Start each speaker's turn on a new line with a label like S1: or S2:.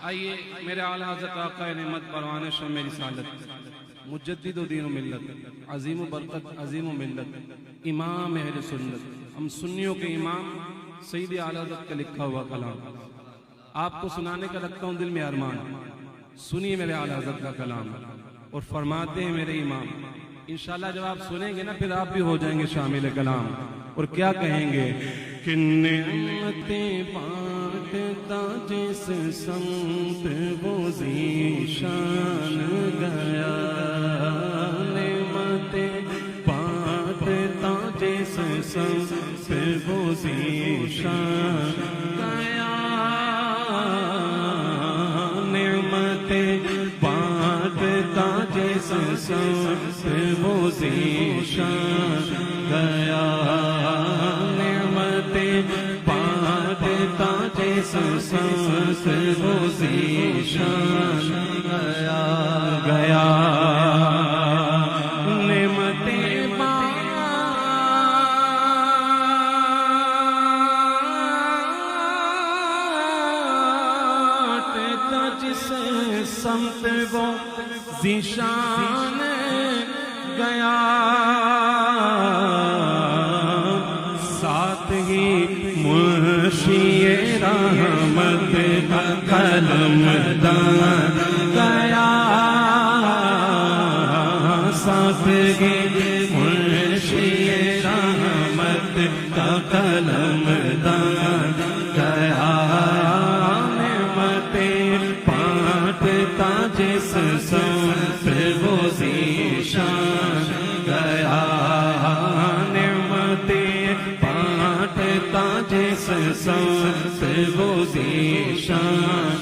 S1: آئیے میرے اعلیٰ حضرت آقا نعمت پروان شمع رسالت مجدد و دین و ملت عظیم و برکت عظیم و ملت امام اہل سنت ہم سنیوں کے امام سید اعلیٰ حضرت کا لکھا ہوا کلام آپ کو سنانے کا رکھتا ہوں دل میں ارمان. سنیے میرے اعلیٰ حضرت کا کلام اور فرماتے ہیں میرے امام انشاءاللہ جب آپ سنیں گے نا پھر آپ بھی ہو جائیں گے شامل کلام. اور کیا کہیں گے کہ نعمتیں بانٹتا جس سمت وہ ذیشان گیا, نعمتیں بانٹتا جس سمت وہ ذیشان گیا, نعمتیں بانٹتا جس سمت وہ ذیشان گیا, نعمتیں بانٹتا جس سمت وہ ذیشان گیا گیا, نعمتیں بانٹتا جس سمت وہ ذیشان گیا, ساتھ ہی منشی رحمت کا قلم دان گیا, ساتھ ہی منشی رحمت کا قلم دان گیا, نعمتیں بانٹتا جس سمت وہ ذیشان گیا, نعمتیں بانٹتا جس سمت وہ ذیشان